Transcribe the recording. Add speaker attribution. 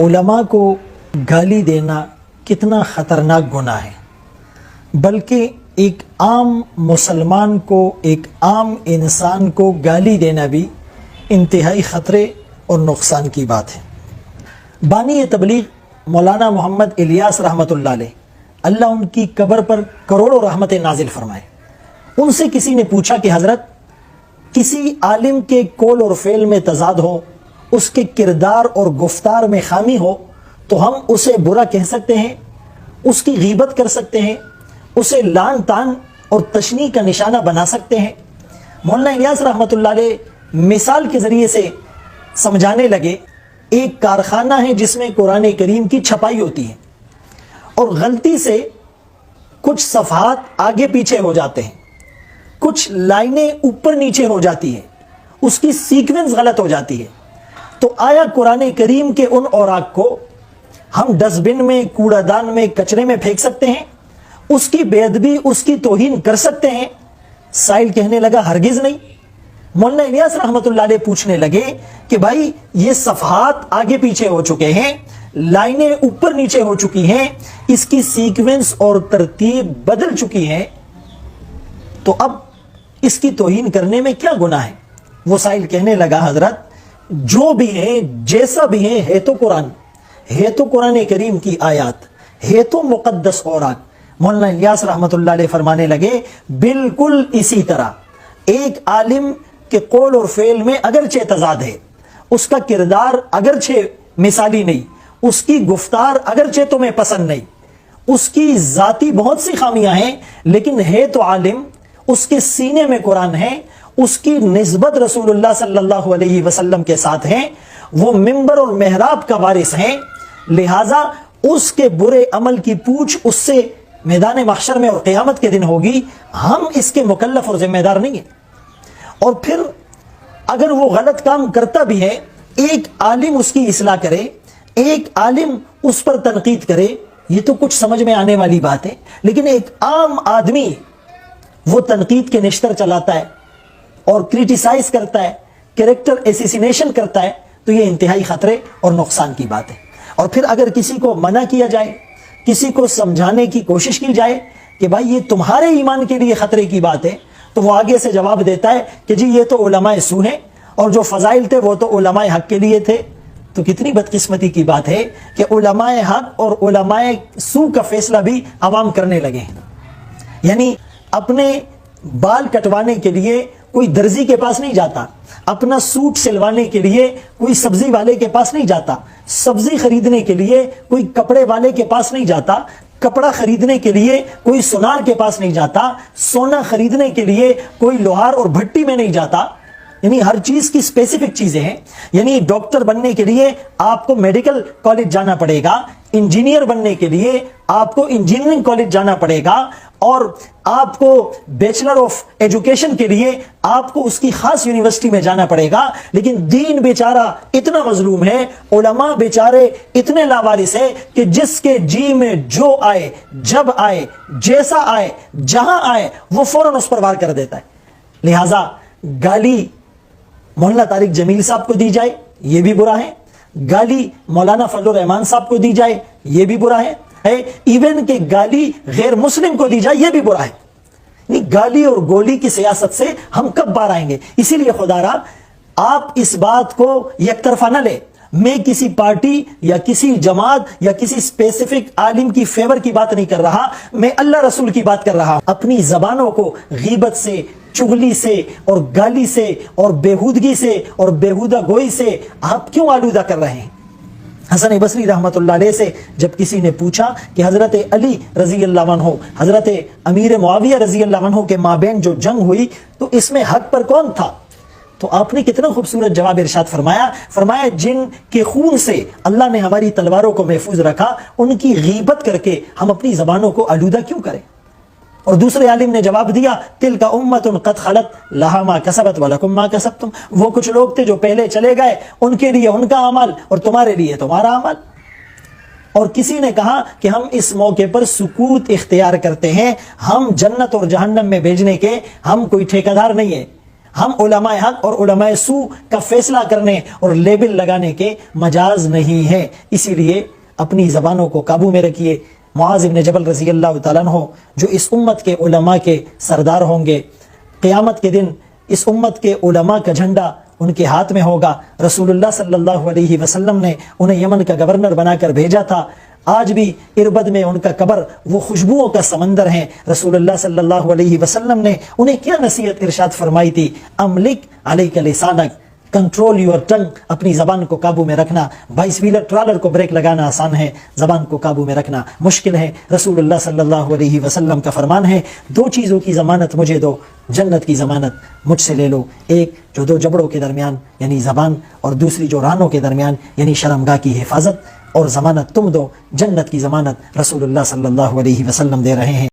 Speaker 1: علماء کو گالی دینا کتنا خطرناک گناہ ہے، بلکہ ایک عام مسلمان کو، ایک عام انسان کو گالی دینا بھی انتہائی خطرے اور نقصان کی بات ہے۔ بانی تبلیغ مولانا محمد الیاس رحمۃ اللہ علیہ، اللہ ان کی قبر پر کروڑوں رحمت نازل فرمائے، ان سے کسی نے پوچھا کہ حضرت، کسی عالم کے قول اور فعل میں تضاد ہو، اس کے کردار اور گفتار میں خامی ہو، تو ہم اسے برا کہہ سکتے ہیں، اس کی غیبت کر سکتے ہیں، اسے لعن طعن اور تشنیع کا نشانہ بنا سکتے ہیں؟ مولانا الیاس رحمۃ اللہ علیہ مثال کے ذریعے سے سمجھانے لگے، ایک کارخانہ ہے جس میں قرآن کریم کی چھپائی ہوتی ہے، اور غلطی سے کچھ صفحات آگے پیچھے ہو جاتے ہیں، کچھ لائنیں اوپر نیچے ہو جاتی ہیں، اس کی سیکوینس غلط ہو جاتی ہے، تو آیا قرآن کریم کے ان اوراق کو ہم ڈسٹ بن میں، کوڑا دان میں، کچرے میں پھینک سکتے ہیں؟ اس کی بے ادبی، اس کی توہین کر سکتے ہیں؟ سائل کہنے لگا ہرگز نہیں۔ مولانا الیاس رحمۃ اللہ علیہ پوچھنے لگے کہ بھائی، یہ صفحات آگے پیچھے ہو چکے ہیں، لائنیں اوپر نیچے ہو چکی ہیں، اس کی سیکوینس اور ترتیب بدل چکی ہے، تو اب اس کی توہین کرنے میں کیا گناہ ہے؟ وہ سائل کہنے لگا حضرت، جو بھی ہے، جیسا بھی ہے تو قرآن ہے، تو قرآن کریم کی آیات ہے، تو مقدس اوراق۔ مولانا الیاس رحمۃ اللہ علیہ فرمانے لگے، بالکل اسی طرح ایک عالم کے قول اور فعل میں اگرچہ تضاد ہے، اس کا کردار اگرچہ مثالی نہیں، اس کی گفتار اگرچہ تمہیں پسند نہیں، اس کی ذاتی بہت سی خامیاں ہیں، لیکن ہے تو عالم، اس کے سینے میں قرآن ہے، اس کی نسبت رسول اللہ صلی اللہ علیہ وسلم کے ساتھ ہے، وہ منبر اور محراب کا وارث ہیں، لہٰذا اس کے برے عمل کی پوچھ اس سے میدان محشر میں اور قیامت کے دن ہوگی، ہم اس کے مکلف اور ذمہ دار نہیں ہیں۔ اور پھر اگر وہ غلط کام کرتا بھی ہے، ایک عالم اس کی اصلاح کرے، ایک عالم اس پر تنقید کرے، یہ تو کچھ سمجھ میں آنے والی بات ہے، لیکن ایک عام آدمی وہ تنقید کے نشتر چلاتا ہے اور کریٹیسائز کرتا ہے، کریکٹر ایسیسینیشن کرتا ہے، تو یہ انتہائی خطرے اور نقصان کی بات ہے۔ اور پھر اگر کسی کو منع کیا جائے، کسی کو سمجھانے کی کوشش کی جائے کہ بھائی یہ تمہارے ایمان کے لیے خطرے کی بات ہے، تو وہ آگے سے جواب دیتا ہے کہ جی یہ تو علماء سو ہیں، اور جو فضائل تھے وہ تو علماء حق کے لیے تھے۔ تو کتنی بدقسمتی کی بات ہے کہ علماء حق اور علماء سو کا فیصلہ بھی عوام کرنے لگے ہیں۔ یعنی اپنے بال کٹوانے کے لیے کوئی درزی کے پاس نہیں جاتا، اپنا سوٹ سلوانے کے لیے کوئی سبزی والے کے پاس نہیں جاتا، سبزی خریدنے کے لیے کوئی کپڑے والے کے پاس نہیں جاتا، کپڑا خریدنے کے لیے کوئی سونار کے پاس نہیں جاتا، سونا خریدنے کے لیے کوئی لوہار اور بھٹی میں نہیں جاتا۔ یعنی ہر چیز کی اسپیسیفک چیزیں ہیں۔ یعنی ڈاکٹر بننے کے لیے آپ کو میڈیکل کالج جانا پڑے گا، انجینئر بننے کے لیے آپ کو انجینئرنگ کالج جانا پڑے گا، اور آپ کو بیچلر آف ایجوکیشن کے لیے آپ کو اس کی خاص یونیورسٹی میں جانا پڑے گا۔ لیکن دین بیچارہ اتنا مظلوم ہے، علماء بیچارے اتنے لاوارث ہیں کہ جس کے جی میں جو آئے، جب آئے، جیسا آئے، جہاں آئے، وہ فوراً اس پر وار کر دیتا ہے۔ لہٰذا گالی مولانا طارق جمیل صاحب کو دی جائے، یہ بھی برا ہے، گالی مولانا فضل الرحمان صاحب کو دی جائے، یہ بھی برا ہے، ایون کہ گالی غیر مسلم کو دی جائے، یہ بھی برا ہے۔ گالی اور گولی کی سیاست سے ہم کب باہر آئیں گے؟ اسی لیے خدا را آپ اس بات کو یک طرفہ نہ لے، میں کسی پارٹی یا کسی جماعت یا کسی اسپیسیفک عالم کی فیور کی بات نہیں کر رہا، میں اللہ رسول کی بات کر رہا ہوں۔ اپنی زبانوں کو غیبت سے، چغلی سے اور گالی سے اور بیہودگی سے اور بیہودہ گوئی سے آپ کیوں آلودہ کر رہے ہیں؟ حسن بصری رحمۃ اللہ علیہ سے جب کسی نے پوچھا کہ حضرت علی رضی اللہ عنہ، حضرت امیر معاویہ رضی اللہ عنہ کے مابین جو جنگ ہوئی، تو اس میں حق پر کون تھا؟ تو آپ نے کتنا خوبصورت جواب ارشاد فرمایا جن کے خون سے اللہ نے ہماری تلواروں کو محفوظ رکھا، ان کی غیبت کر کے ہم اپنی زبانوں کو آلودہ کیوں کریں؟ اور دوسرے عالم نے جواب دیا، تلک امت قد خلت لہا ما کسبت ولکم ما کسبتم، وہ کچھ لوگ تھے جو پہلے چلے گئے، ان کے لیے ان کا عمل اور تمہارے لیے تمہارا عمل۔ اور کسی نے کہا کہ ہم اس موقع پر سکوت اختیار کرتے ہیں، ہم جنت اور جہنم میں بھیجنے کے ہم کوئی ٹھیکیدار نہیں ہیں، ہم علماء حق اور علماء سو کا فیصلہ کرنے اور لیبل لگانے کے مجاز نہیں ہے. اسی لیے اپنی زبانوں کو قابو میں رکھیے. معاذ بن جبل رضی اللہ تعالیٰ عنہ جو اس امت کے علماء کے سردار ہوں گے، قیامت کے دن اس امت کے علماء کا جھنڈا ان کے ہاتھ میں ہوگا. رسول اللہ صلی اللہ علیہ وسلم نے انہیں یمن کا گورنر بنا کر بھیجا تھا. آج بھی اربد میں ان کا قبر وہ خوشبوؤں کا سمندر ہے. رسول اللہ صلی اللہ علیہ وسلم نے انہیں کیا نصیحت ارشاد فرمائی تھی؟ املک علیک لسانک، کنٹرول یور ٹنگ، اپنی زبان کو قابو میں رکھنا. 22 ویلر ٹرالر کو بریک لگانا آسان ہے، زبان کو قابو میں رکھنا مشکل ہے. رسول اللہ صلی اللہ علیہ وسلم کا فرمان ہے، 2 چیزوں کی ضمانت مجھے دو، جنت کی ضمانت مجھ سے لے لو. ایک جو 2 جبڑوں کے درمیان یعنی زبان، اور دوسری جو رانوں کے درمیان یعنی شرمگاہ کی حفاظت. اور ضمانت تم دو، جنت کی ضمانت رسول اللہ صلی اللہ علیہ وسلم دے رہے ہیں.